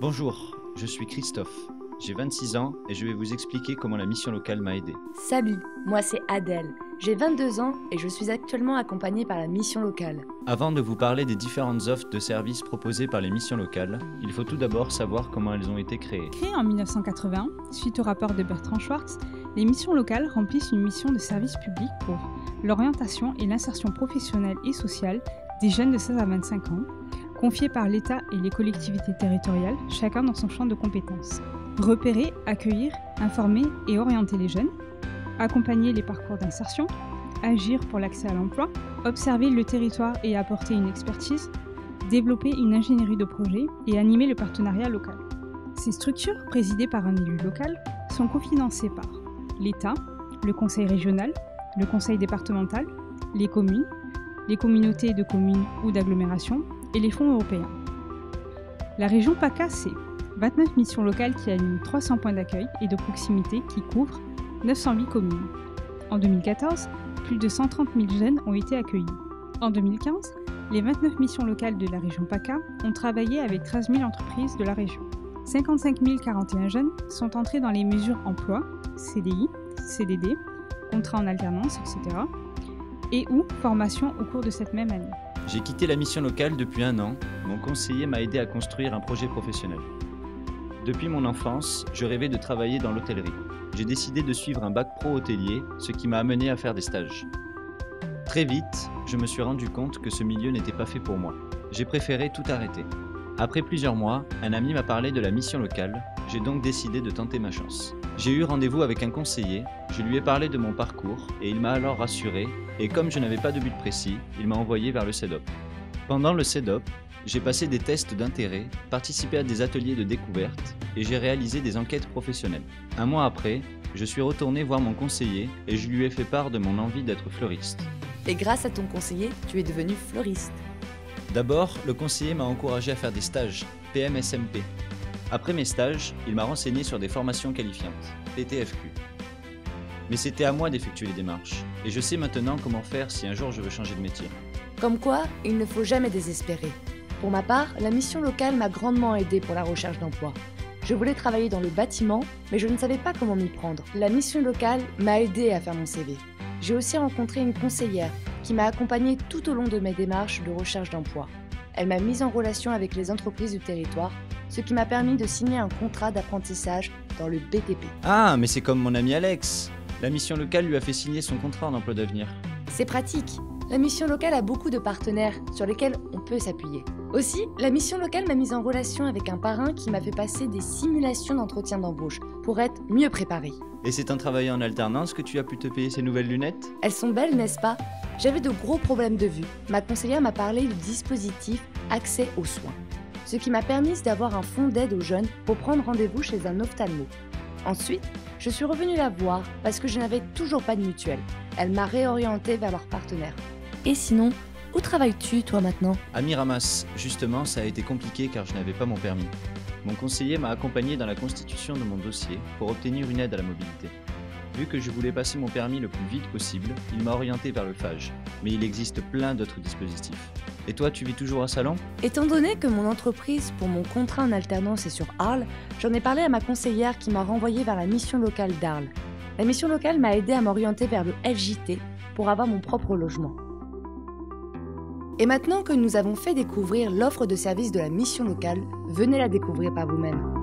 Bonjour, je suis Christophe. J'ai 26 ans et je vais vous expliquer comment la mission locale m'a aidé. Salut, moi c'est Adèle. J'ai 22 ans et je suis actuellement accompagnée par la mission locale. Avant de vous parler des différentes offres de services proposées par les missions locales, il faut tout d'abord savoir comment elles ont été créées. Créées en 1980, suite au rapport de Bertrand Schwartz, les missions locales remplissent une mission de service public pour l'orientation et l'insertion professionnelle et sociale des jeunes de 16 à 25 ans, confiés par l'État et les collectivités territoriales, chacun dans son champ de compétences. Repérer, accueillir, informer et orienter les jeunes, accompagner les parcours d'insertion, agir pour l'accès à l'emploi, observer le territoire et apporter une expertise, développer une ingénierie de projet et animer le partenariat local. Ces structures, présidées par un élu local, sont cofinancées par l'État, le conseil régional, le conseil départemental, les communes, les communautés de communes ou d'agglomération et les fonds européens. La région PACA, c'est 29 missions locales qui animent 300 points d'accueil et de proximité qui couvrent 908 communes. En 2014, plus de 130 000 jeunes ont été accueillis. En 2015, les 29 missions locales de la région PACA ont travaillé avec 13 000 entreprises de la région. 55 041 jeunes sont entrés dans les mesures emploi, CDI, CDD, contrat en alternance, etc. et ou formation au cours de cette même année. J'ai quitté la mission locale depuis 1 an. Mon conseiller m'a aidé à construire un projet professionnel. Depuis mon enfance, je rêvais de travailler dans l'hôtellerie. J'ai décidé de suivre un bac pro hôtelier, ce qui m'a amené à faire des stages. Très vite, je me suis rendu compte que ce milieu n'était pas fait pour moi. J'ai préféré tout arrêter. Après plusieurs mois, un ami m'a parlé de la mission locale. J'ai donc décidé de tenter ma chance. J'ai eu rendez-vous avec un conseiller, je lui ai parlé de mon parcours et il m'a alors rassuré, et comme je n'avais pas de but précis, il m'a envoyé vers le CEDOP. Pendant le CEDOP, j'ai passé des tests d'intérêt, participé à des ateliers de découverte et j'ai réalisé des enquêtes professionnelles. 1 mois après, je suis retourné voir mon conseiller et je lui ai fait part de mon envie d'être fleuriste. Et grâce à ton conseiller, tu es devenu fleuriste. D'abord, le conseiller m'a encouragé à faire des stages, PMSMP. Après mes stages, il m'a renseigné sur des formations qualifiantes, TTFQ. Mais c'était à moi d'effectuer les démarches, et je sais maintenant comment faire si un jour je veux changer de métier. Comme quoi, il ne faut jamais désespérer. Pour ma part, la mission locale m'a grandement aidée pour la recherche d'emploi. Je voulais travailler dans le bâtiment, mais je ne savais pas comment m'y prendre. La mission locale m'a aidée à faire mon CV. J'ai aussi rencontré une conseillère qui m'a accompagnée tout au long de mes démarches de recherche d'emploi. Elle m'a mise en relation avec les entreprises du territoire, ce qui m'a permis de signer un contrat d'apprentissage dans le BTP. Ah, mais c'est comme mon ami Alex. La mission locale lui a fait signer son contrat en emploi d'avenir. C'est pratique. La mission locale a beaucoup de partenaires sur lesquels on peut s'appuyer. Aussi, la mission locale m'a mise en relation avec un parrain qui m'a fait passer des simulations d'entretien d'embauche pour être mieux préparée. Et c'est en travaillant en alternance que tu as pu te payer ces nouvelles lunettes ? Elles sont belles, n'est-ce pas ? J'avais de gros problèmes de vue. Ma conseillère m'a parlé du dispositif Accès aux soins, ce qui m'a permis d'avoir un fonds d'aide aux jeunes pour prendre rendez-vous chez un ophtalmo. Ensuite, je suis revenue la voir parce que je n'avais toujours pas de mutuelle. Elle m'a réorientée vers leur partenaire. Et sinon, où travailles-tu, toi, maintenant ? À Miramas, justement, ça a été compliqué car je n'avais pas mon permis. Mon conseiller m'a accompagné dans la constitution de mon dossier pour obtenir une aide à la mobilité. Vu que je voulais passer mon permis le plus vite possible, il m'a orienté vers le FAGE. Mais il existe plein d'autres dispositifs. Et toi, tu vis toujours à Salon ? Étant donné que mon entreprise pour mon contrat en alternance est sur Arles, j'en ai parlé à ma conseillère qui m'a renvoyée vers la mission locale d'Arles. La mission locale m'a aidé à m'orienter vers le FJT pour avoir mon propre logement. Et maintenant que nous avons fait découvrir l'offre de service de la mission locale, venez la découvrir par vous-même.